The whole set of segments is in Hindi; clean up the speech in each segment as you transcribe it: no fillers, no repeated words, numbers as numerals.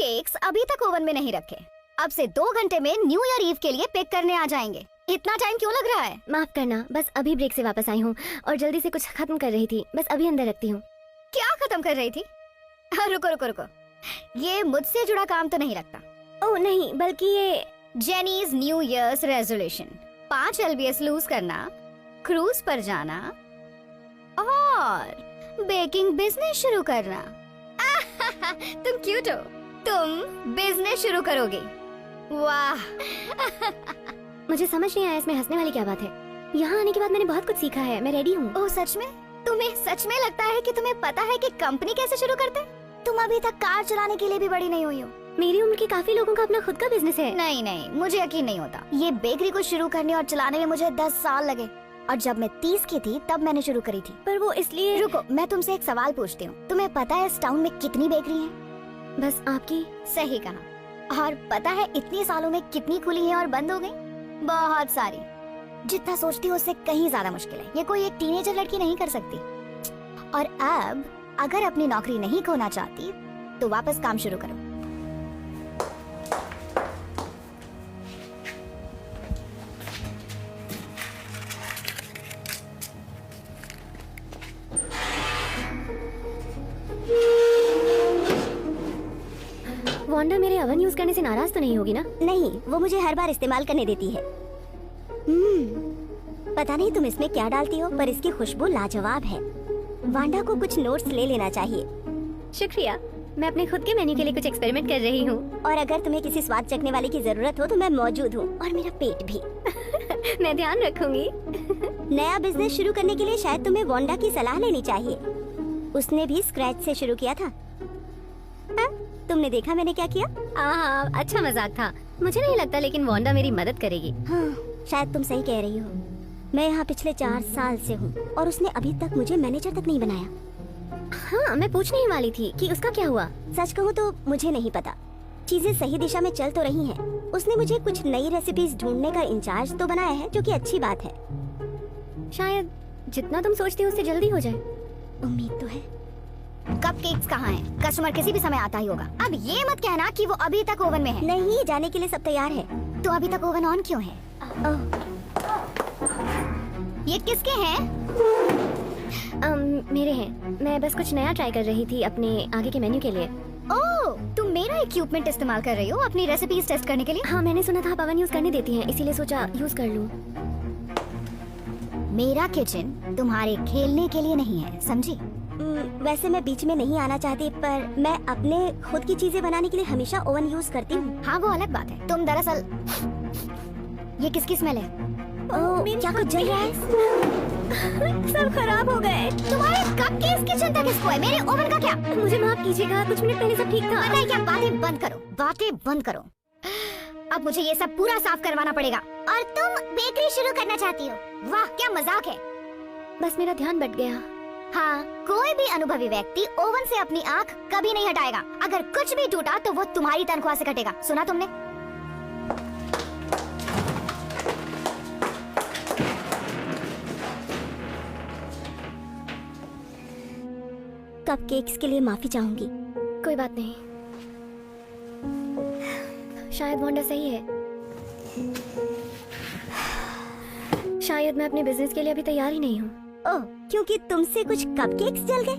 केक्स अभी तक ओवन में नहीं रखे। अब से 2 घंटे में न्यू ईयर ईव के लिए पिक करने आ जाएंगे। इतना टाइम क्यों लग रहा है? माफ करना, बस अभी ब्रेक से वापस आई हूँ और जल्दी से कुछ खत्म कर रही थी, बस अभी अंदर रखती हूँ। क्या खत्म कर रही थी? रुको रुको रुको, ये मुझसे जुड़ा काम तो नहीं लगता। ओह नहीं, बल्कि ये Jenny's new year's resolution, 5 LBS lose करना, क्रूज पर जाना और बेकिंग बिजनेस शुरू करना। तुम क्यूट हो, तुम बिजनेस शुरू करोगे। वाह। मुझे समझ नहीं आया इसमें हंसने वाली क्या बात है। यहाँ आने के बाद मैंने बहुत कुछ सीखा है, मैं रेडी हूँ। ओह सच में? तुम्हें सच में लगता है कि तुम्हें पता है कि कंपनी कैसे शुरू करते हैं? तुम अभी तक कार चलाने के लिए भी बड़ी नहीं हुई हो। मेरी उम्र के काफी लोगों का अपना खुद का बिजनेस है। नहीं नहीं, मुझे यकीन नहीं होता। ये बेकरी को शुरू करने और चलाने में मुझे 10 साल लगे, और जब मैं 30 की थी तब मैंने शुरू करी थी। पर वो इसलिए। रुको, मैं तुमसे एक सवाल पूछती हूँ। तुम्हें पता है इस टाउन में कितनी बेकरी हैं? बस आपकी। सही कहा। और पता है इतने सालों में कितनी खुली हैं और बंद हो गई? बहुत सारी। जितना सोचती हो उससे कहीं ज्यादा मुश्किल है। ये कोई एक टीनेजर लड़की नहीं कर सकती। और अब अगर अपनी नौकरी नहीं खोना चाहती तो वापस काम शुरू करो। वांडा मेरे ओवन यूज करने से नाराज तो नहीं होगी ना? नहीं, वो मुझे हर बार इस्तेमाल करने देती है। पता नहीं तुम इसमें क्या डालती हो, पर इसकी खुशबू लाजवाब है। वांडा को कुछ नोट्स ले लेना चाहिए। शुक्रिया, मैं अपने खुद के मेन्यू के लिए कुछ एक्सपेरिमेंट कर रही हूँ। और अगर तुम्हें किसी स्वाद चखने वाले की जरूरत हो तो मैं मौजूद हूँ, और मेरा पेट भी। मैं ध्यान रखूंगी। नया बिजनेस शुरू करने के लिए शायद तुम्हें वांडा की सलाह लेनी चाहिए। उसने भी स्क्रैच से शुरू किया था। तुमने देखा मैंने क्या किया? हाँ, अच्छा मजाक था। मुझे नहीं लगता, लेकिन वांडा मेरी मदद करेगी। हाँ, शायद तुम सही कह रही हो। मैं यहाँ पिछले 4 साल से हूँ और उसने अभी तक मुझे मैनेजर तक नहीं बनाया। हाँ, मैं पूछने ही वाली थी कि उसका क्या हुआ। सच कहूँ तो मुझे नहीं पता। चीजें सही दिशा में चल तो रही हैं। उसने मुझे कुछ नई रेसिपीज ढूंढने का इंचार्ज तो बनाया है, जो कि अच्छी बात है। शायद जितना तुम सोचती हो उससे जल्दी हो जाए। उम्मीद तो है। कपकेक्स कहाँ हैं? कस्टमर किसी भी समय आता ही होगा। अब ये मत कहना कि वो अभी तक ओवन में है। नहीं, जाने के लिए सब तैयार है। तो अभी तक ओवन ऑन क्यों है? ये किसके हैं? मेरे हैं। मैं बस कुछ नया ट्राई कर रही थी अपने आगे के मेन्यू के लिए। ओह, तुम मेरा इक्विपमेंट इस्तेमाल कर रही हो अपनी रेसिपीज टेस्ट करने के लिए? हाँ, मैंने सुना था आप ओवन यूज करने देती हैं, इसीलिए सोचा यूज कर लूं। मेरा किचन तुम्हारे खेलने के लिए नहीं है, समझी? वैसे मैं बीच में नहीं आना चाहती, पर मैं अपने खुद की चीजें बनाने के लिए हमेशा ओवन यूज करती हूँ। हाँ, वो अलग बात है। तुम दरअसल, ये किसकी स्मेल है? क्या कुछ जल रहा है? सब खराब हो गए। तुम्हारे कपकेक्स की चिंता किसको है? मेरे ओवन का क्या? मुझे माफ कीजिएगा, कुछ मिनट पहले सब ठीक था। पता है क्या? बातें बंद करो, बातें बंद करो। अब मुझे ये सब पूरा साफ करवाना पड़ेगा। और तुम बेकरी शुरू करना चाहती हो? वाह, क्या मजाक है। बस मेरा ध्यान बट गया। हाँ, कोई भी अनुभवी व्यक्ति ओवन से अपनी आंख कभी नहीं हटाएगा। अगर कुछ भी टूटा तो वो तुम्हारी तनख्वाह से कटेगा। सुना तुमने? कपकेक्स के लिए माफी चाहूंगी। कोई बात नहीं, शायद वांडा सही है। शायद मैं अपने बिजनेस के लिए अभी तैयार ही नहीं हूँ। ओह, क्योंकि तुमसे कुछ कपकेक्स जल गए?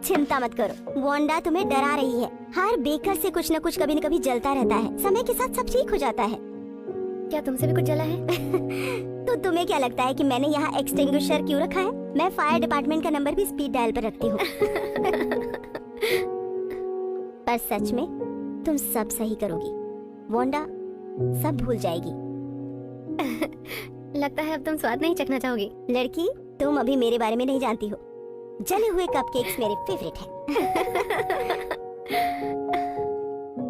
चिंता मत करो, वांडा तुम्हें डरा रही है। हर बेकर से कुछ न कुछ कभी न कभी जलता रहता है। समय के साथ सब ठीक हो जाता है। क्या तुमसे भी कुछ जला है? तो तुम्हें क्या लगता है कि मैंने यहाँ एक्सटिंग्विशर क्यों रखा है? मैं फायर डिपार्टमेंट का नंबर भी स्पीड डायल पर रखती हूँ। पर सच में तुम सब सही करोगी। वांडा सब भूल जाएगी। लगता है अब तुम स्वाद नहीं चखना चाहोगी। लड़की, तुम अभी मेरे बारे में नहीं जानती हो। जले हुए कपकेक्स मेरे फेवरेट हैं।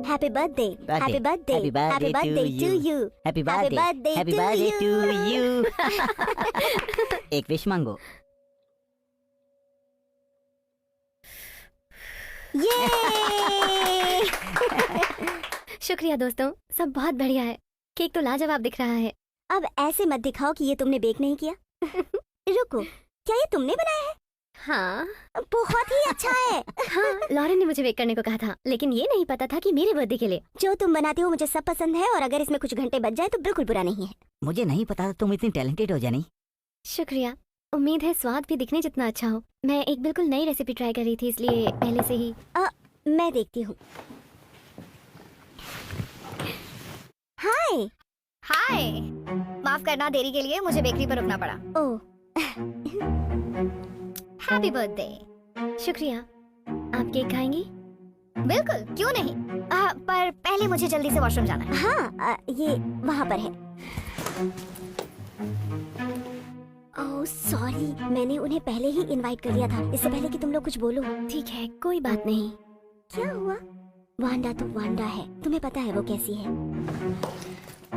Happy birthday, happy birthday, happy birthday to you, happy birthday to you. एक विश मांगो। ये शुक्रिया दोस्तों, सब बहुत बढ़िया है। केक तो लाजवाब दिख रहा है। अब ऐसे मत दिखाओ कि ये तुमने बेक नहीं किया। रुको, क्या ये तुमने बनाया है? हाँ बहुत ही अच्छा है। हाँ, लॉरेन ने मुझे बेक करने को कहा था, लेकिन ये नहीं पता था कि मेरे बर्थडे के लिए। जो तुम बनाती हो मुझे सब पसंद है, और अगर इसमें कुछ घंटे बच जाए तो बिल्कुल बुरा नहीं है। मुझे नहीं पता था तुम इतनी टैलेंटेड हो जेनी। शुक्रिया। उम्मीद है स्वाद भी दिखने जितना अच्छा हो। मैं एक बिल्कुल नई रेसिपी ट्राई कर रही थी, इसलिए पहले से ही। मैं देखती हूँ। हाय। हाय, माफ करना देरी के लिए, मुझे बेकरी पर रुकना पड़ा। ओह, हैप्पी बर्थडे। शुक्रिया। आप केक खाएंगी? बिल्कुल, क्यों नहीं। पर पहले मुझे जल्दी से वॉशरूम जाना है। हाँ, ये वहाँ पर है। ओह सॉरी, मैंने उन्हें पहले ही इनवाइट कर लिया था, इससे पहले कि तुम लोग कुछ बोलो। ठीक है, कोई बात नहीं। क्या हुआ? वांडा तो वांडा है, तुम्हें पता है वो कैसी है।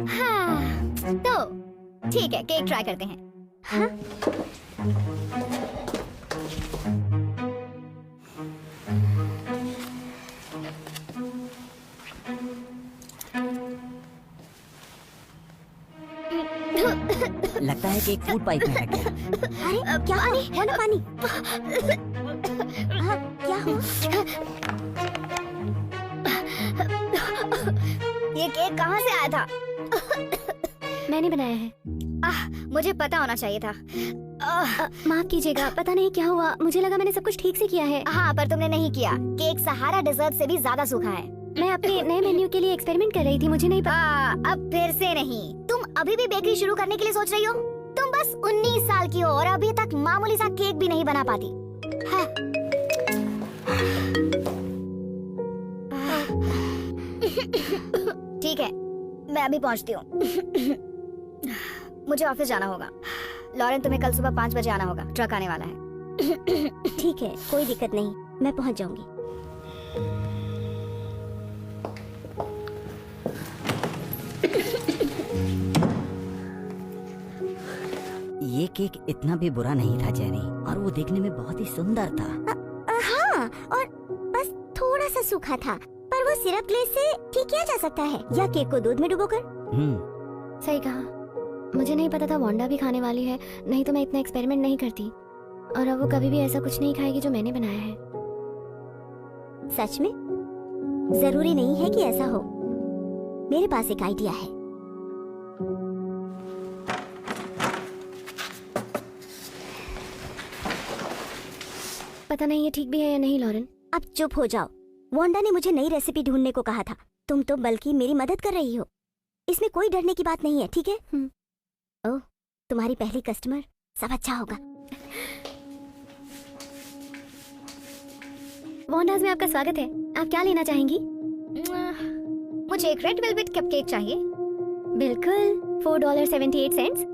हाँ, तो ठीक है, केक ट्राई करते हैं। हाँ? लगता है कि एक फूड पाइप में रख गया। अरे क्या पानी? वाला पानी। क्या हुआ? ये केक कहाँ से आया था? मैंने बनाया है। मुझे पता होना चाहिए था। माफ कीजिएगा, पता नहीं क्या हुआ, मुझे लगा मैंने सब कुछ ठीक से किया है। हाँ, पर तुमने नहीं किया। केक सहारा डेजर्ट से भी ज्यादा सूखा है। मैं अपने नए मेन्यू के लिए एक्सपेरिमेंट कर रही थी, मुझे नहीं पता। अब फिर से नहीं। तुम अभी भी बेकरी शुरू करने के लिए सोच रही हो? तुम बस 19 साल की हो और अभी तक मामूली सा केक भी नहीं बना पाती। हाँ। ठीक है, मैं अभी पहुंचती हूँ। मुझे ऑफिस जाना होगा। लॉरेन, तुम्हें कल सुबह 5 बजे आना होगा, ट्रक आने वाला है। ठीक है, कोई दिक्कत नहीं, मैं पहुंच जाऊंगी। ये केक इतना भी बुरा नहीं था जेनी, और वो देखने में बहुत ही सुंदर था। हाँ, और बस थोड़ा सा सूखा था, पर वो सिरप ग्लेज से ठीक किया जा सकता है, या केक को दूध में डुबोकर। सही कहा, मुझे नहीं पता था वांडा भी खाने वाली है, नहीं तो मैं इतना एक्सपेरिमेंट नहीं करती। और अब वो कभी भी ऐसा कुछ नहीं खाएगी जो मैंने बनाया है। सच में? जरूरी नहीं है कि ऐसा हो। मेरे पास एक आइडिया है। पता नहीं ये ठीक भी है या नहीं लॉरेन। अब चुप हो जाओ। वांडा ने मुझे नई रेसिपी ढूंढने को कहा था, तुम तो बल्कि मेरी मदद कर रही हो। इसमें कोई डरने की बात नहीं है, ठीक है? ओह, तुम्हारी पहली कस्टमर, सब अच्छा होगा। वांडाज में आपका स्वागत है। आप क्या लेना चाहेंगी? मुझे एक रेड वेलवेट कपकेक चाहिए। बिल्कुल, $4.78।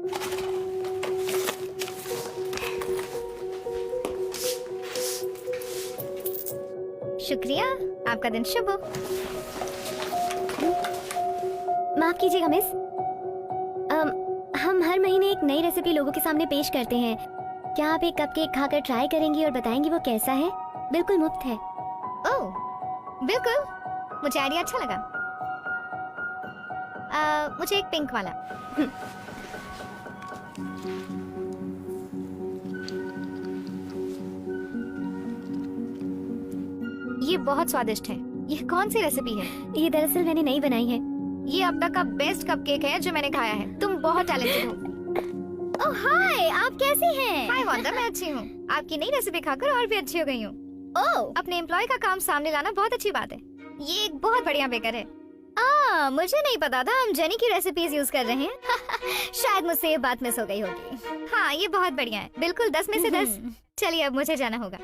शुक्रिया, आपका दिन शुभ हो। माफ कीजिएगा मिस, हम हर महीने एक नई रेसिपी लोगों के सामने पेश करते हैं। क्या आप एक कपकेक खाकर ट्राई करेंगी और बताएंगी वो कैसा है? बिल्कुल मुफ्त है। ओह, बिल्कुल, मुझे आइडिया अच्छा लगा। मुझे एक पिंक वाला। ये बहुत स्वादिष्ट है। ये कौन सी रेसिपी है? ये दरअसल मैंने नहीं बनाई है। ये अब तक का बेस्ट कपकेक है जो मैंने खाया है। तुम बहुत टैलेंटेड हो। ओह हाय, आप कैसी हैं? हाय वांडा, मैं अच्छी हूँ। आपकी नई रेसिपी खाकर और भी अच्छी हो गई हूँ। ओह, अपने एम्प्लॉय का काम सामने लाना बहुत अच्छी बात है। ये एक बहुत बढ़िया बेकर है। मुझे नहीं पता था हम जेनी की रेसिपीज यूज कर रहे हैं। शायद मुझसे ये बात मिस हो गई होगी। हाँ, ये बहुत बढ़िया है, बिल्कुल 10 में से 10। चलिए, अब मुझे जाना होगा।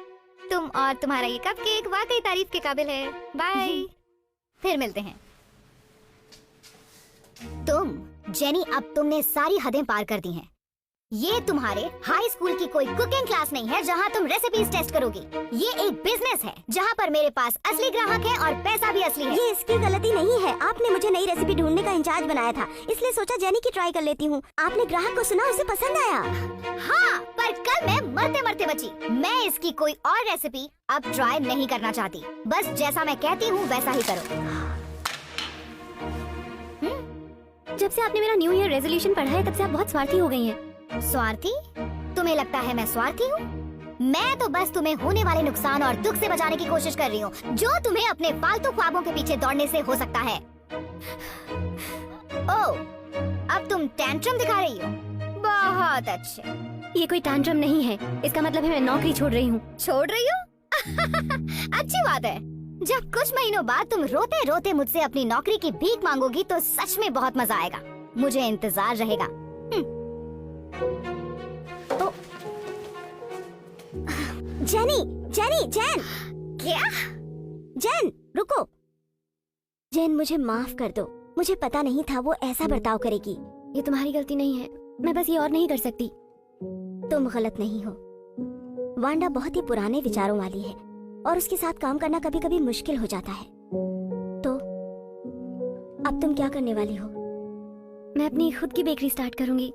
तुम और तुम्हारा ये कपकेक वाकई तारीफ के काबिल है। बाय, फिर मिलते हैं। जेनी, अब तुमने सारी हदें पार कर दी हैं। ये तुम्हारे हाई स्कूल की कोई कुकिंग क्लास नहीं है जहाँ तुम रेसिपीज टेस्ट करोगी। ये एक बिजनेस है जहाँ पर मेरे पास असली ग्राहक है और पैसा भी असली है। ये इसकी गलती नहीं है। आपने मुझे नई रेसिपी ढूंढने का इंचार्ज बनाया था, इसलिए सोचा जेनी की ट्राई कर लेती हूँ। आपने ग्राहक को सुना, उसे पसंद आया। हाँ, पर कल मैं मरते मरते बची। मैं इसकी कोई और रेसिपी अब ट्राई नहीं करना चाहती। बस जैसा मैं कहती हूँ वैसा ही करो। जब से आपने मेरा न्यू ईयर रेजोल्यूशन पढ़ा है तब से आप बहुत स्वार्थी हो गई हैं। स्वार्थी? तुम्हें लगता है मैं स्वार्थी हूँ? मैं तो बस तुम्हें होने वाले नुकसान और दुख से बचाने की कोशिश कर रही हूँ, जो तुम्हें अपने फालतू ख्वाबों के पीछे दौड़ने से हो सकता है। ओह, अब तुम टैंट्रम दिखा रही हो। बहुत अच्छे। ये कोई टैंट्रम नहीं है, इसका मतलब है मैं नौकरी छोड़ रही हूँ। छोड़ रही हो? अच्छी बात है। जब कुछ महीनों बाद तुम रोते रोते मुझसे अपनी नौकरी की भीख मांगोगी तो सच में बहुत मजा आएगा। मुझे इंतजार रहेगा। जेनी, जेनी, जैन, क्या? जैन, रुको। जैन, मुझे माफ कर दो। मुझे पता नहीं था वो ऐसा बर्ताव करेगी। ये तुम्हारी गलती नहीं है, मैं बस ये और नहीं कर सकती। तुम गलत नहीं हो। वांडा बहुत ही पुराने विचारों वाली है और उसके साथ काम करना कभी कभी मुश्किल हो जाता है। तो अब तुम क्या करने वाली हो? मैं अपनी खुद की बेकरी स्टार्ट करूंगी।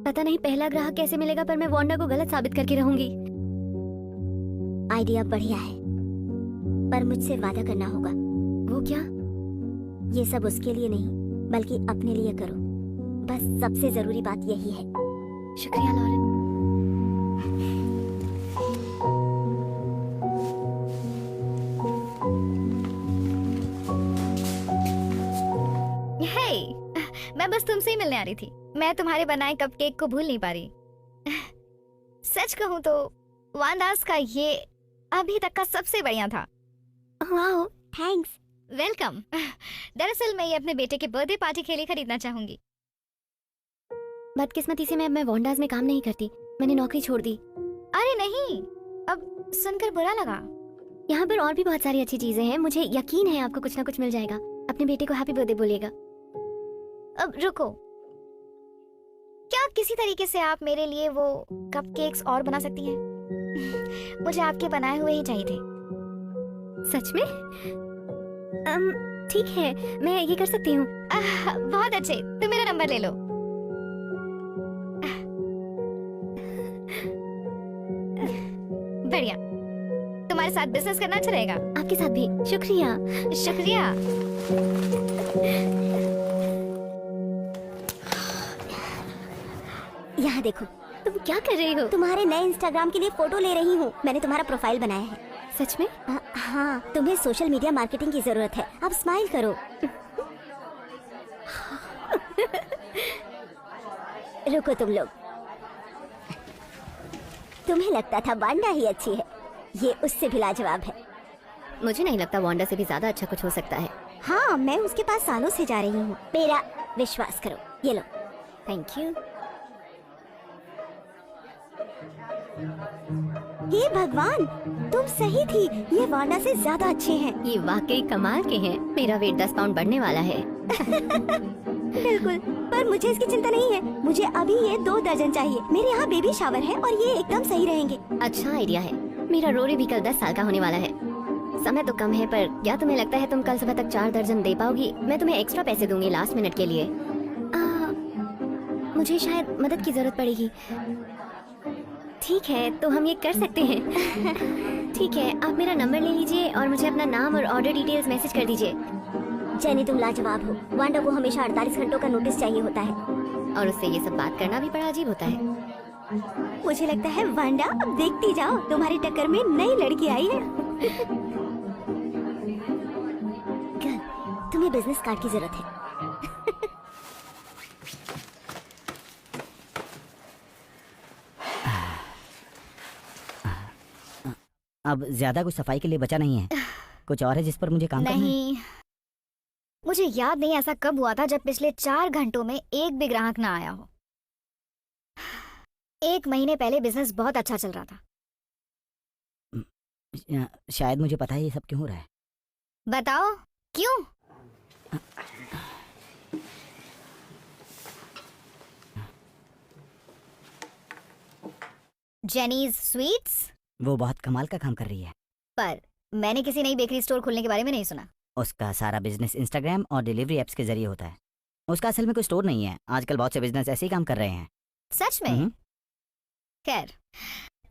पता नहीं पहला ग्राहक कैसे मिलेगा, पर मैं वांडा को गलत साबित करके रहूंगी। आइडिया बढ़िया है, पर मुझसे वादा करना होगा। वो क्या? ये सब उसके लिए नहीं बल्कि अपने लिए करो। बस सबसे जरूरी बात यही है। शुक्रिया लॉरेन। हे, मैं बस तुमसे ही मिलने आ रही थी। मैं तुम्हारे बनाए कपकेक को भूल नहीं पा रही। सच कहूँ तो वांडास का ये अभी तक का सबसे बढ़िया था। Wow, thanks. वेलकम। दरअसल मैं ये अपने बेटे के बर्थडे पार्टी के लिए खरीदना चाहूंगी। बदकिस्मती से मैं अब वांडास में काम नहीं करती। मैंने नौकरी छोड़ दी। अरे नहीं, अब सुनकर बुरा लगा। यहाँ पर और भी बहुत सारी अच्छी चीजें हैं। मुझे यकीन है आपको कुछ ना कुछ मिल जाएगा। अपने बेटे को हैप्पी बर्थडे बोलिएगा। अब रुको, क्या किसी तरीके से आप मेरे लिए वो कपकेक्स और बना सकती हैं? मुझे आपके बनाए हुए ही चाहिए थे। सच में? ठीक है, मैं ये कर सकती हूँ। बहुत अच्छे, तुम मेरा नंबर ले लो। बढ़िया, तुम्हारे साथ बिजनेस करना अच्छा रहेगा। आपके साथ भी। शुक्रिया। शुक्रिया। यहाँ देखो, तुम क्या कर रही हो? तुम्हारे नए इंस्टाग्राम के लिए फोटो ले रही हूँ। मैंने तुम्हारा प्रोफाइल बनाया है। सच में? हाँ, तुम्हें सोशल मीडिया मार्केटिंग की जरूरत है। अब स्माइल करो। रुको तुम लोग, तुम्हें लगता था वांडा ही अच्छी है, ये उससे भी लाजवाब है। मुझे नहीं लगता वांडा से भी ज्यादा अच्छा कुछ हो सकता है। हाँ, मैं उसके पास सालों से जा रही हूँ। मेरा विश्वास करो। ये लो। Thank you. हे भगवान, तुम सही थी। ये वांडा से ज्यादा अच्छे हैं। ये वाकई कमाल के हैं। मेरा वेट 10 पाउंड बढ़ने वाला है। बिल्कुल, पर मुझे इसकी चिंता नहीं है। मुझे अभी ये 2 दर्जन चाहिए। मेरे यहाँ बेबी शावर है और ये एकदम सही रहेंगे। अच्छा आइडिया है। मेरा रोरी भी कल 10 साल का होने वाला है। समय तो कम है, पर क्या तुम्हें लगता है तुम कल सुबह तक 4 दर्जन दे पाओगी? मैं तुम्हें एक्स्ट्रा पैसे दूंगी लास्ट मिनट के लिए। मुझे शायद मदद की जरूरत पड़ेगी। ठीक है, तो हम ये कर सकते हैं। ठीक है, आप मेरा नंबर ले लीजिए और मुझे अपना नाम और ऑर्डर डिटेल्स मैसेज कर दीजिए। जेनी, तुम लाजवाब हो। वांडा को हमेशा 48 घंटों का नोटिस चाहिए होता है और उससे ये सब बात करना भी बड़ा अजीब होता है। मुझे लगता है वांडा, अब देखती जाओ, तुम्हारी टक्कर में नई लड़की आई है। गर्ल, तुम्हें बिजनेस कार्ड की जरूरत है। अब ज्यादा कुछ सफाई के लिए बचा नहीं है। कुछ और है जिस पर मुझे काम करना है? नहीं, मुझे याद नहीं ऐसा कब हुआ था जब पिछले 4 घंटों में एक भी ग्राहक ना आया हो। 1 महीने पहले बिजनेस बहुत अच्छा चल रहा था। शायद मुझे पता है ये सब क्यों हो रहा है। बताओ क्यों? जेनीज स्वीट्स? वो बहुत कमाल का काम कर रही है। पर मैंने किसी नई बेकरी स्टोर खोलने के बारे में नहीं सुना। उसका सारा बिजनेस इंस्टाग्राम और डिलीवरी एप्स के जरिए होता है। उसका असल में कोई स्टोर नहीं है। आजकल बहुत से बिजनेस ऐसे ही काम कर रहे हैं। सच में? खैर,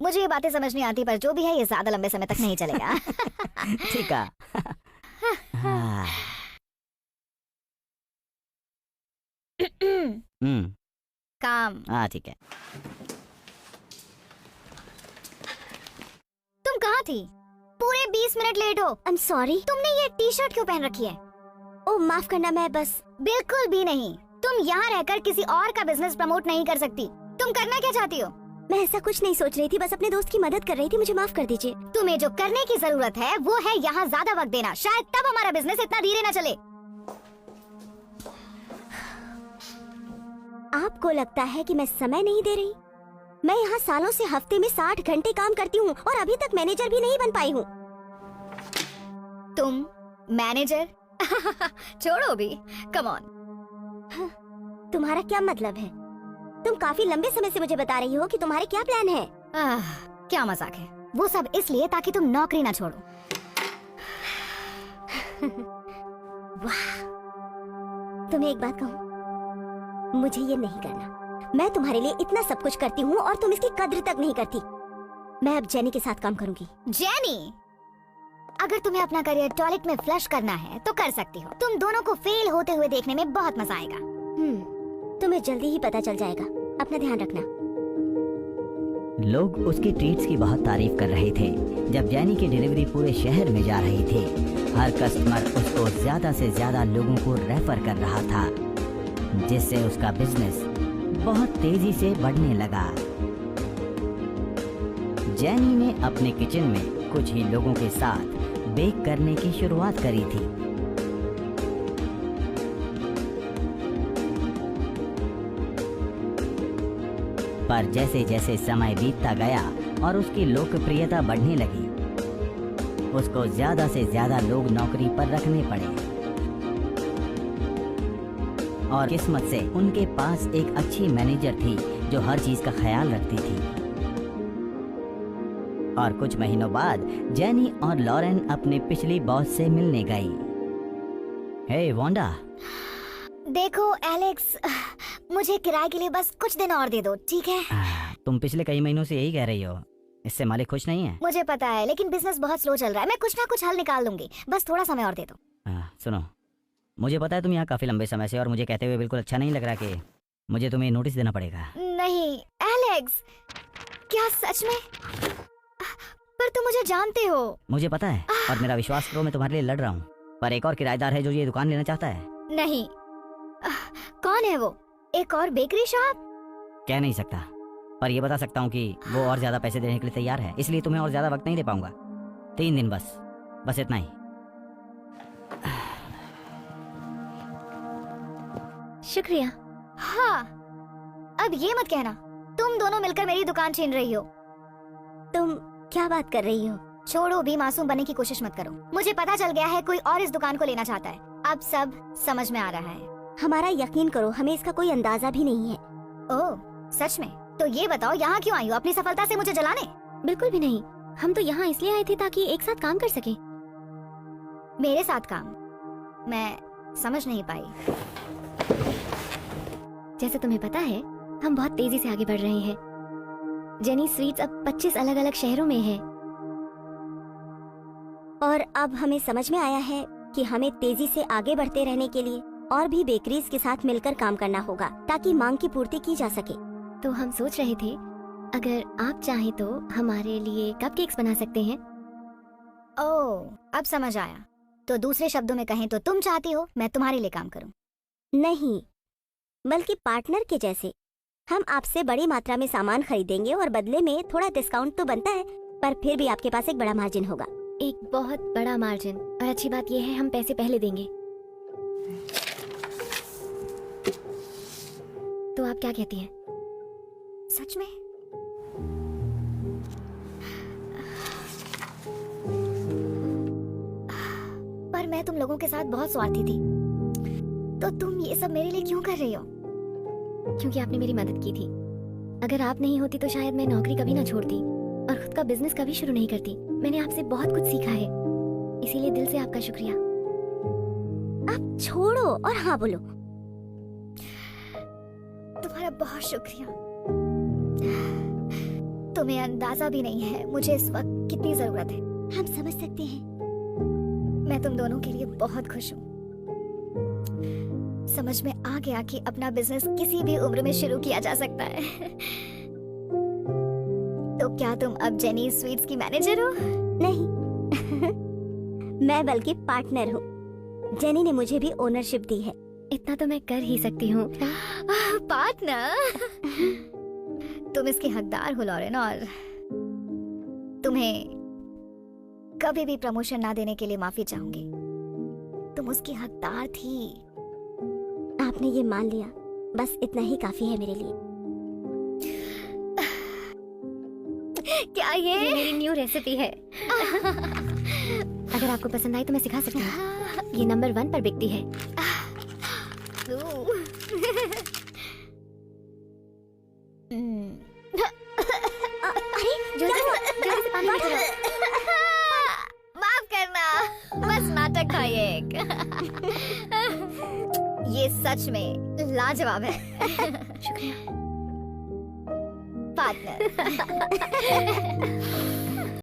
मुझे ये बातें समझ नहीं आती, पर जो भी है ये ज्यादा लंबे समय तक नहीं चलेगा। ठीक है। हाँ। काम। हाँ ठीक है। तुम कहाँ थी? पूरे 20 मिनट लेट हो। I am sorry. तुमने ये टी शर्ट क्यों पहन रखी है? ओ माफ करना, मैं बस बिल्कुल भी नहीं। तुम यहाँ रहकर किसी और का बिजनेस प्रमोट नहीं कर सकती। तुम करना क्या चाहती हो? मैं ऐसा कुछ नहीं सोच रही थी, बस अपने दोस्त की मदद कर रही थी, मुझे माफ कर दीजिए। तुम्हें जो करने की जरूरत है वो है यहाँ ज्यादा वक्त देना। शायद तब हमारा बिजनेस इतना धीरे न चले। आपको लगता है कि मैं समय नहीं दे रही? मैं यहाँ सालों से हफ्ते में 60 घंटे काम करती हूँ और अभी तक मैनेजर भी नहीं बन पाई हूँ। तुम मैनेजर? छोड़ो भी, कम ऑन। तुम्हारा क्या मतलब है? तुम काफी लंबे समय से मुझे बता रही हो कि तुम्हारे क्या प्लान है। क्या मजाक है। वो सब इसलिए ताकि तुम नौकरी ना छोड़ो। वाह, तुम्हें एक बात कहूँ, मुझे ये नहीं करना। मैं तुम्हारे लिए इतना सब कुछ करती हूँ और तुम इसकी कद्र तक नहीं करती। मैं अब जेनी के साथ काम करूंगी। जेनी, अगर तुम्हें अपना करियर टॉयलेट में फ्लश करना है तो कर सकती हो। तुम दोनों को फेल होते हुए देखने में बहुत मजा आएगा। तुम्हें जल्दी ही पता चल जाएगा। अपना ध्यान रखना। लोग उसकी ट्रीट्स की बहुत तारीफ कर रहे थे। जब जैनी की डिलीवरी पूरे शहर में जा रही थी, हर कस्टमर उसको ज्यादा से ज्यादा लोगों को रेफर कर रहा था, जिससे उसका बिजनेस बहुत तेजी से बढ़ने लगा। जैनी ने अपने किचन में कुछ ही लोगों के साथ बेक करने की शुरुआत करी थी। पर जैसे जैसे समय बीतता गया और उसकी लोकप्रियता बढ़ने लगी, उसको ज्यादा से ज्यादा लोग नौकरी पर रखने पड़े। और किस्मत से उनके पास एक अच्छी मैनेजर थी जो हर चीज का ख्याल रखती थी। और कुछ महीनों बाद जेनी और लॉरेन अपने पिछली बॉस से मिलने गई। हे वांडा। देखो एलेक्स, मुझे किराए के लिए बस कुछ दिन और दे दो, ठीक है? तुम पिछले कई महीनों से यही कह रही हो। इससे मालिक खुश नहीं है? मुझे पता है, लेकिन बिजनेस बहुत स्लो चल रहा है। मैं कुछ ना कुछ हल निकाल लूंगी, बस थोड़ा समय और दे दो। सुनो, मुझे पता है तुम यहाँ काफी लंबे समय से, और मुझे कहते हुए बिल्कुल अच्छा नहीं लग रहा कि मुझे तुम्हें नोटिस देना पड़ेगा। नहीं एलेक्स, क्या सच में? पर तुम मुझे जानते हो। मुझे पता है, और मेरा विश्वास करो, मैं तुम्हारे लिए लड़ रहा हूँ। पर एक और किराएदार है जो ये दुकान लेना चाहता है। नहीं। कौन है वो? एक और बेकरी शॉप? कह नहीं सकता, पर ये बता सकता हूँ कि वो और ज्यादा पैसे देने के लिए तैयार है, इसलिए तुम्हें और ज्यादा वक्त नहीं दे पाऊंगा। 3 दिन बस इतना ही। शुक्रिया। हाँ, अब ये मत कहना तुम दोनों मिलकर मेरी दुकान छीन रही हो। तुम क्या बात कर रही हो? छोड़ो भी, मासूम बनने की कोशिश मत करो। मुझे पता चल गया है कोई और इस दुकान को लेना चाहता है। अब सब समझ में आ रहा है। हमारा यकीन करो, हमें इसका कोई अंदाजा भी नहीं है। ओह, सच में? तो ये बताओ यहाँ क्यों आई हो? अपनी सफलता से मुझे जलाने? बिल्कुल भी नहीं, हम तो यहाँ इसलिए आए थे ताकि एक साथ काम कर सके। मेरे साथ काम? मैं समझ नहीं पाई। जैसे तुम्हें पता है, हम बहुत तेजी से आगे बढ़ रहे हैं। जेनी स्वीट्स अब 25 अलग अलग शहरों में है। और अब हमें समझ में आया है कि हमें तेजी से आगे बढ़ते रहने के लिए और भी बेकरीज के साथ मिलकर काम करना होगा, ताकि मांग की पूर्ति की जा सके। तो हम सोच रहे थे, अगर आप चाहें तो हमारे लिए कपकेक्स बना सकते हैं। ओह, अब समझ आया। तो दूसरे शब्दों में कहें तो तुम चाहती हो मैं तुम्हारे लिए काम करूं? नहीं, बल्कि पार्टनर के जैसे। हम आपसे बड़ी मात्रा में सामान खरीदेंगे और बदले में थोड़ा डिस्काउंट तो बनता है, पर फिर भी आपके पास एक बड़ा मार्जिन होगा। एक बहुत बड़ा मार्जिन। और अच्छी बात यह है, हम पैसे पहले देंगे। तो आप क्या कहती हैं? सच में? पर मैं तुम लोगों के साथ बहुत स्वार्थी थी। तो तुम ये सब मेरे लिए क्यों कर रही हो? क्योंकि आपने मेरी मदद की थी। अगर आप नहीं होती तो शायद मैं नौकरी कभी ना छोड़ती और खुद का बिजनेस कभी शुरू नहीं करती। मैंने आपसे बहुत कुछ सीखा है, इसीलिए दिल से आपका शुक्रिया। आप छोड़ो और हाँ बोलो। तुम्हारा बहुत शुक्रिया। तुम्हें अंदाजा भी नहीं है मुझे इस वक्त कितनी जरूरत है। हम समझ सकते हैं। मैं तुम दोनों के लिए बहुत खुश हूँ। समझ में आ गया कि अपना बिजनेस किसी भी उम्र में शुरू किया जा सकता है। तो क्या तुम अब जेनी स्वीट्स की मैनेजर हो? नहीं मैं बल्कि पार्टनर हूँ। जेनी ने मुझे भी ओनरशिप दी है। इतना तो मैं कर ही सकती हूँ। पार्टनर, तुम इसके हकदार हो लॉरेन, और तुम्हें कभी भी प्रमोशन ना देने के लिए माफी चाहूंगी। तुम उसकी हकदार थी। आपने ये मान लिया, बस इतना ही काफी है मेरे लिए। क्या ये मेरी न्यू रेसिपी है। अगर आपको पसंद आई तो मैं सिखा सकती हूँ। ये नंबर 1 पर बिकती है। जल्दी से पानी निकालो। माफ करना, बस नाटक था ये एक। ये सच में लाजवाब है। शुक्रिया। पार्टनर।